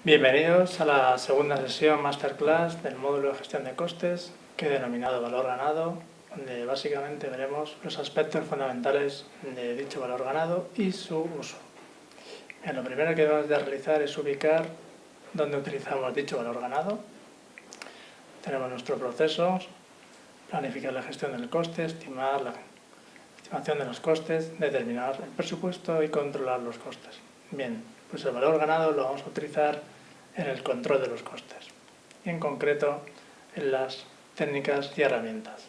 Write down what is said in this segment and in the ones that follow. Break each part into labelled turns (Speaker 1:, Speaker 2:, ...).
Speaker 1: Bienvenidos a la segunda sesión Masterclass del módulo de gestión de costes que he denominado valor ganado, donde básicamente veremos los aspectos fundamentales de dicho valor ganado y su uso. Bien, lo primero que debemos de realizar es ubicar dónde utilizamos dicho valor ganado. Tenemos nuestro proceso, planificar la gestión del coste, estimar la estimación de los costes, determinar el presupuesto y controlar los costes. Bien, pues el valor ganado lo vamos a utilizar en el control de los costes y en concreto en las técnicas y herramientas.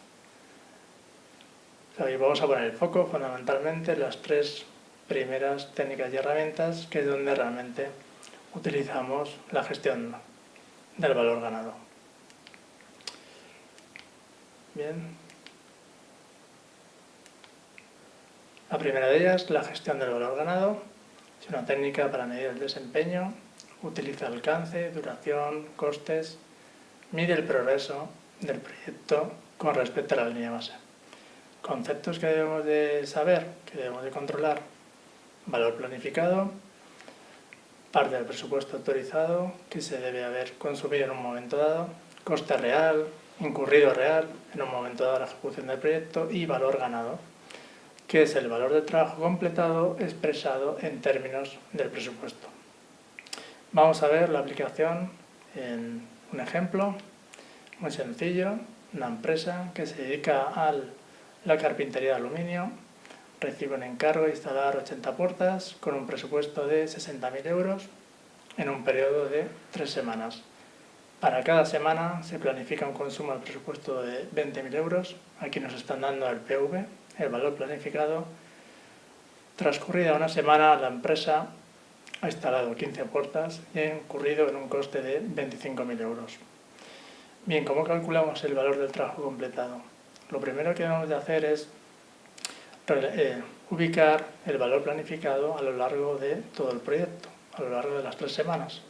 Speaker 1: Hoy vamos a poner el foco fundamentalmente en las tres primeras técnicas y herramientas, que es donde realmente utilizamos la gestión del valor ganado. Bien. La primera de ellas, la gestión del valor ganado, es una técnica para medir el desempeño, utiliza alcance, duración, costes, mide el progreso del proyecto con respecto a la línea base. Conceptos que debemos de saber, que debemos de controlar: valor planificado, parte del presupuesto autorizado que se debe haber consumido en un momento dado, coste real, incurrido real en un momento dado de la ejecución del proyecto, y valor ganado, que es el valor del trabajo completado expresado en términos del presupuesto. Vamos a ver la aplicación en un ejemplo muy sencillo. Una empresa que se dedica a la carpintería de aluminio recibe un encargo de instalar 80 puertas con un presupuesto de 60.000 euros en un periodo de 3 semanas. Para cada semana se planifica un consumo del presupuesto de 20.000 euros. Aquí nos están dando el PV, el valor planificado. Transcurrida una semana, la empresa ha instalado 15 puertas y ha incurrido en un coste de 25.000 euros. Bien, ¿cómo calculamos el valor del trabajo completado? Lo primero que debemos de hacer es ubicar el valor planificado a lo largo de todo el proyecto, a lo largo de las 3 semanas.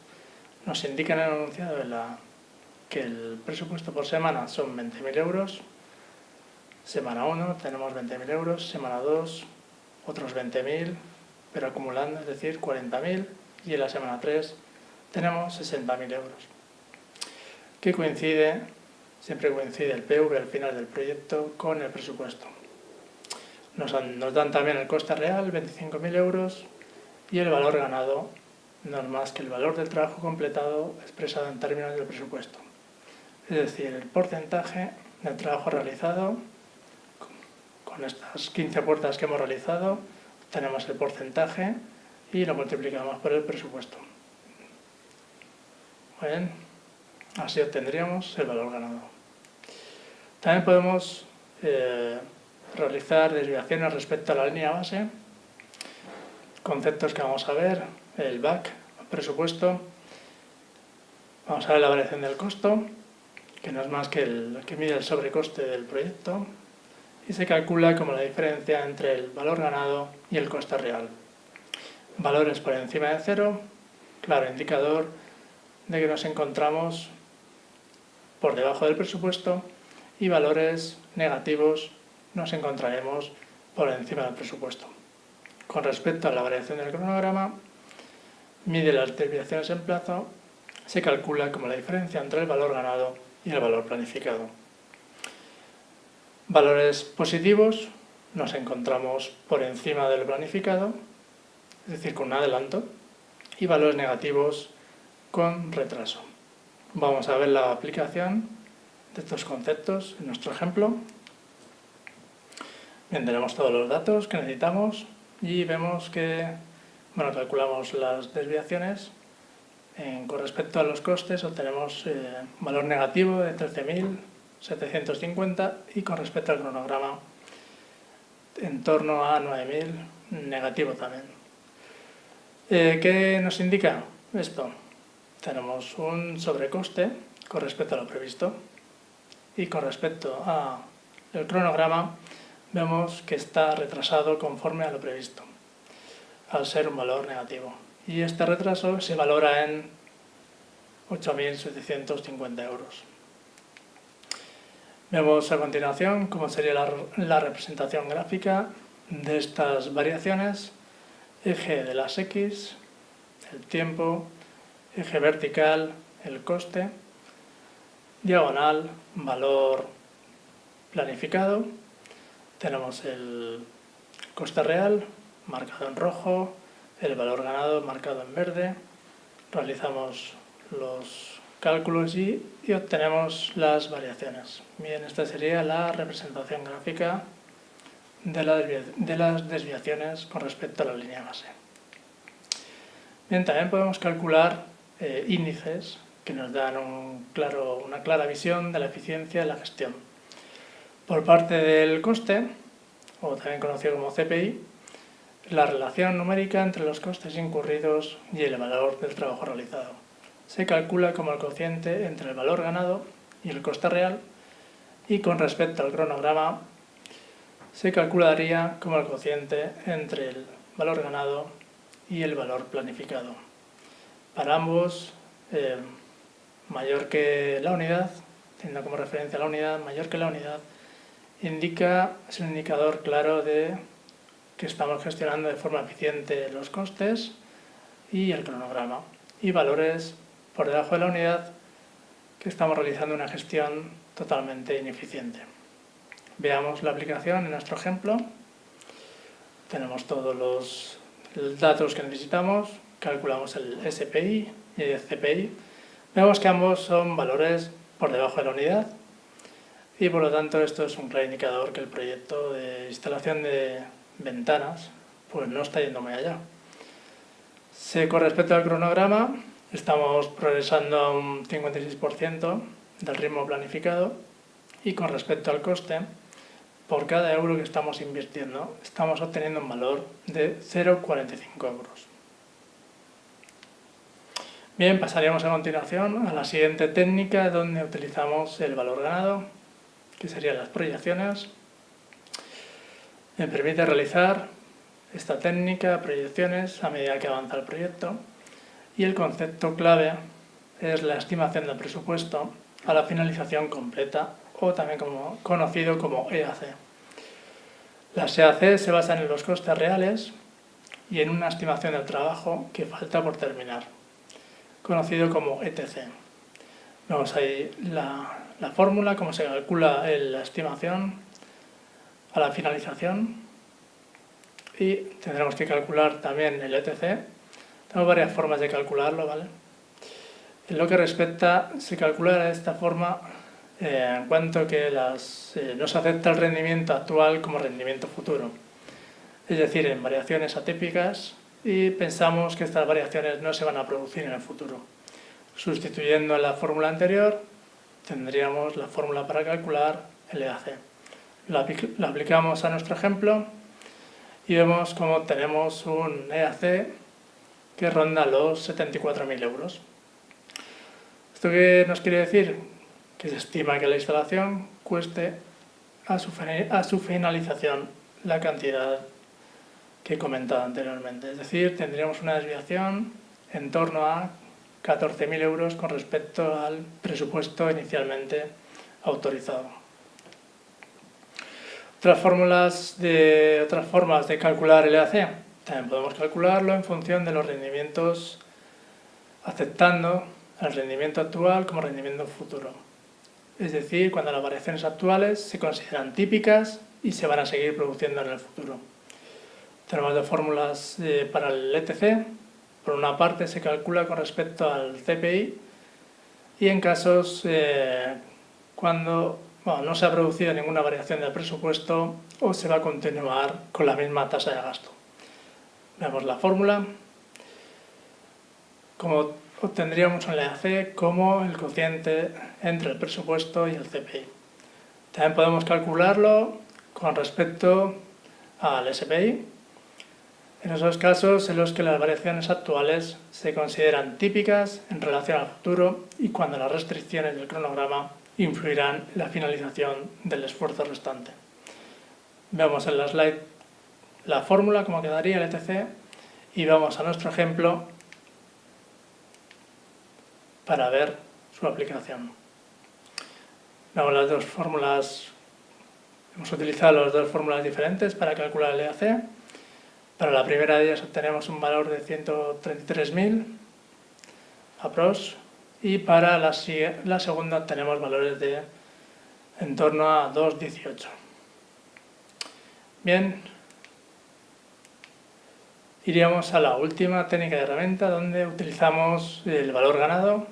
Speaker 1: Nos indica en el enunciado que el presupuesto por semana son 20.000 euros. Semana 1 tenemos 20.000 euros, semana 2 otros 20.000, pero acumulando, es decir, 40.000, y en la semana 3 tenemos 60.000 euros. Que siempre coincide el PV al final del proyecto con el presupuesto. Nos dan también el coste real, 25.000 euros, y el valor ganado no es más que el valor del trabajo completado expresado en términos del presupuesto. Es decir, el porcentaje del trabajo realizado. Con estas 15 puertas que hemos realizado tenemos el porcentaje y lo multiplicamos por el presupuesto. Bien, así obtendríamos el valor ganado. También podemos realizar desviaciones respecto a la línea base. Conceptos que vamos a ver: el BAC, el presupuesto. Vamos a ver la variación del costo, que no es más que el que mide el sobrecoste del proyecto, y se calcula como la diferencia entre el valor ganado y el coste real. Valores por encima de cero, claro indicador de que nos encontramos por debajo del presupuesto, y valores negativos nos encontraremos por encima del presupuesto. Con respecto a la variación del cronograma, mide las desviaciones en plazo, se calcula como la diferencia entre el valor ganado y el valor planificado. Valores positivos nos encontramos por encima del planificado, es decir, con un adelanto, y valores negativos con retraso. Vamos a ver la aplicación de estos conceptos en nuestro ejemplo. Bien, tenemos todos los datos que necesitamos y vemos que calculamos las desviaciones. Con respecto a los costes obtenemos valor negativo de 13.750, y con respecto al cronograma en torno a 9.000, negativo también. ¿Qué nos indica esto? Tenemos un sobrecoste con respecto a lo previsto, y con respecto al cronograma vemos que está retrasado conforme a lo previsto, al ser un valor negativo. Y este retraso se valora en 8.750 euros. Vemos a continuación cómo sería la representación gráfica de estas variaciones: eje de las X, el tiempo, eje vertical, el coste, diagonal, valor planificado, tenemos el coste real marcado en rojo, el valor ganado marcado en verde, realizamos los cálculos y obtenemos las variaciones. Bien, esta sería la representación gráfica de las desviaciones con respecto a la línea base. Bien, también podemos calcular índices que nos dan una clara visión de la eficiencia de la gestión. Por parte del coste, o también conocido como CPI, la relación numérica entre los costes incurridos y el valor del trabajo realizado. Se calcula como el cociente entre el valor ganado y el coste real, y con respecto al cronograma se calcularía como el cociente entre el valor ganado y el valor planificado. Para ambos, mayor que la unidad, teniendo como referencia la unidad, mayor que la unidad, es un indicador claro de que estamos gestionando de forma eficiente los costes y el cronograma. Y valores por debajo de la unidad, que estamos realizando una gestión totalmente ineficiente. Veamos la aplicación en nuestro ejemplo. Tenemos todos los datos que necesitamos, calculamos el SPI y el CPI. Vemos que ambos son valores por debajo de la unidad y por lo tanto esto es un claro indicador que el proyecto de instalación de ventanas pues no está yendo muy allá. Con respecto al cronograma, estamos progresando a un 56% del ritmo planificado, y con respecto al coste, por cada euro que estamos invirtiendo, estamos obteniendo un valor de 0,45 euros. Bien, pasaríamos a continuación a la siguiente técnica donde utilizamos el valor ganado, que serían las proyecciones. Me permite realizar esta técnica, proyecciones, a medida que avanza el proyecto, y el concepto clave es la estimación del presupuesto a la finalización completa, o también conocido como EAC. Las EAC se basan en los costes reales y en una estimación del trabajo que falta por terminar, conocido como ETC. Vemos ahí la fórmula, cómo se calcula la estimación a la finalización, y tendremos que calcular también el ETC. Tenemos varias formas de calcularlo, ¿vale? En lo que respecta, se calcula de esta forma en cuanto que no se acepta el rendimiento actual como rendimiento futuro, es decir, en variaciones atípicas, y pensamos que estas variaciones no se van a producir en el futuro. Sustituyendo la fórmula anterior, tendríamos la fórmula para calcular el EAC. La aplicamos a nuestro ejemplo y vemos cómo tenemos un EAC que ronda los 74.000 euros. ¿Esto qué nos quiere decir? Que se estima que la instalación cueste a su finalización la cantidad que he comentado anteriormente. Es decir, tendríamos una desviación en torno a 14.000 euros con respecto al presupuesto inicialmente autorizado. Otras formas de calcular el EAC. También podemos calcularlo en función de los rendimientos, aceptando el rendimiento actual como rendimiento futuro. Es decir, cuando las variaciones actuales se consideran típicas y se van a seguir produciendo en el futuro. Tenemos dos fórmulas para el ETC. Por una parte se calcula con respecto al CPI, y en casos cuando no se ha producido ninguna variación del presupuesto o se va a continuar con la misma tasa de gasto. Vemos la fórmula. Como obtendríamos un EAC como el cociente entre el presupuesto y el CPI. También podemos calcularlo con respecto al SPI, en esos casos en los que las variaciones actuales se consideran típicas en relación al futuro y cuando las restricciones del cronograma influirán en la finalización del esfuerzo restante. Vemos en la slide la fórmula, cómo quedaría el ETC, y vamos a nuestro ejemplo para ver su aplicación. Vemos las dos fórmulas. Hemos utilizado las dos fórmulas diferentes para calcular el EAC. Para la primera de ellas obtenemos un valor de 133.000. aprox, y para la segunda tenemos valores de en torno a 2,18. Bien, iríamos a la última técnica de herramienta donde utilizamos el valor ganado,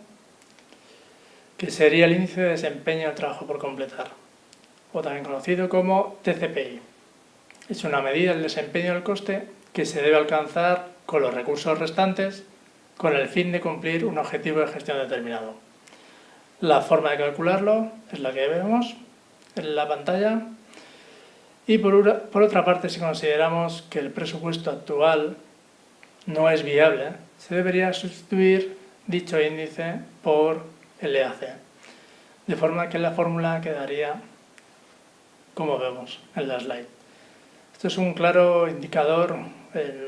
Speaker 1: que sería el índice de desempeño del trabajo por completar, o también conocido como TCPI. Es una medida del desempeño del coste que se debe alcanzar con los recursos restantes con el fin de cumplir un objetivo de gestión determinado. La forma de calcularlo es la que vemos en la pantalla. Y por otra parte, si consideramos que el presupuesto actual no es viable, se debería sustituir dicho índice por el EAC, de forma que la fórmula quedaría como vemos en la slide. Esto es un claro indicador,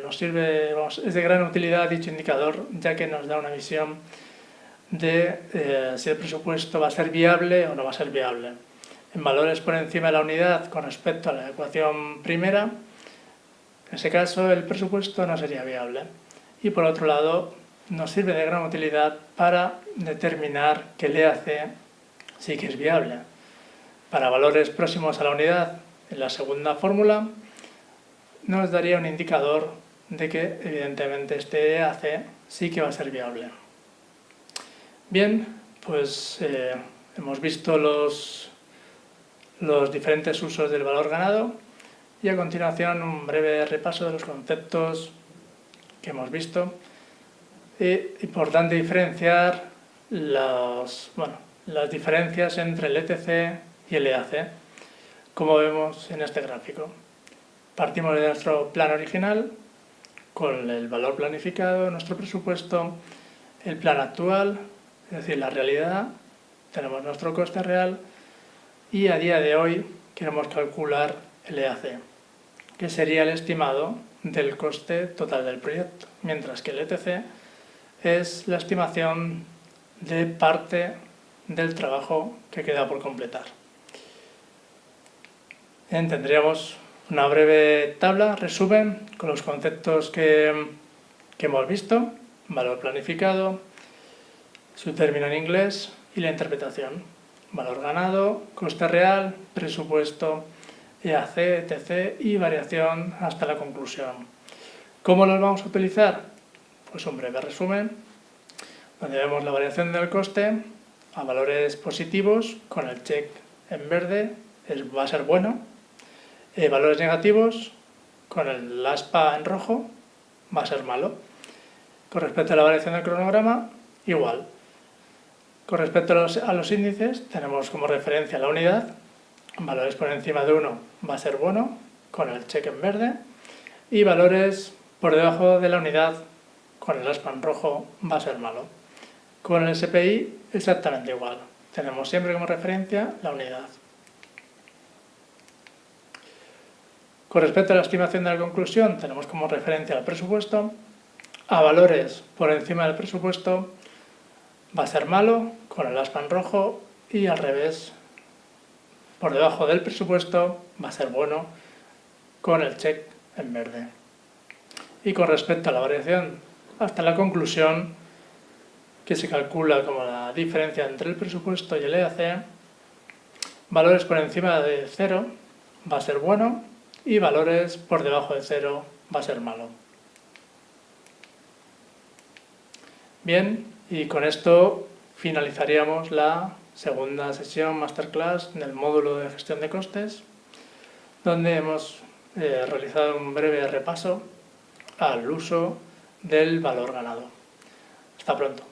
Speaker 1: nos sirve, es de gran utilidad dicho indicador, ya que nos da una visión de si el presupuesto va a ser viable o no va a ser viable. En valores por encima de la unidad con respecto a la ecuación primera, en ese caso el presupuesto no sería viable. Y por otro lado, nos sirve de gran utilidad para determinar que el EAC sí que es viable. Para valores próximos a la unidad, en la segunda fórmula, nos daría un indicador de que evidentemente este EAC sí que va a ser viable. Bien, pues hemos visto los diferentes usos del valor ganado y a continuación un breve repaso de los conceptos que hemos visto. Es importante diferenciar las diferencias entre el ETC y el EAC, como vemos en este gráfico. Partimos de nuestro plan original con el valor planificado, nuestro presupuesto, el plan actual, es decir, la realidad, tenemos nuestro coste real y a día de hoy queremos calcular el EAC, que sería el estimado del coste total del proyecto, mientras que el ETC es la estimación de parte del trabajo que queda por completar. Bien, tendríamos una breve tabla, resumen, con los conceptos que hemos visto, valor planificado, su término en inglés y la interpretación. Valor ganado, coste real, presupuesto, EAC, ETC y variación hasta la conclusión. ¿Cómo los vamos a utilizar? Pues un breve resumen, donde vemos la variación del coste a valores positivos con el check en verde, va a ser bueno. Valores negativos con el aspa en rojo, va a ser malo. Con respecto a la variación del cronograma, igual. Con respecto a los índices, tenemos como referencia la unidad, valores por encima de 1 va a ser bueno, con el check en verde, y valores por debajo de la unidad, con el aspa en rojo, va a ser malo. Con el SPI, exactamente igual, tenemos siempre como referencia la unidad. Con respecto a la estimación de la conclusión, tenemos como referencia el presupuesto, a valores por encima del presupuesto, va a ser malo, con el aspa en rojo, y al revés, por debajo del presupuesto va a ser bueno, con el check en verde. Y con respecto a la variación hasta la conclusión, que se calcula como la diferencia entre el presupuesto y el EAC, valores por encima de 0 va a ser bueno y valores por debajo de 0 va a ser malo. Bien, y con esto finalizaríamos la segunda sesión masterclass del módulo de gestión de costes, donde hemos realizado un breve repaso al uso del valor ganado. Hasta pronto.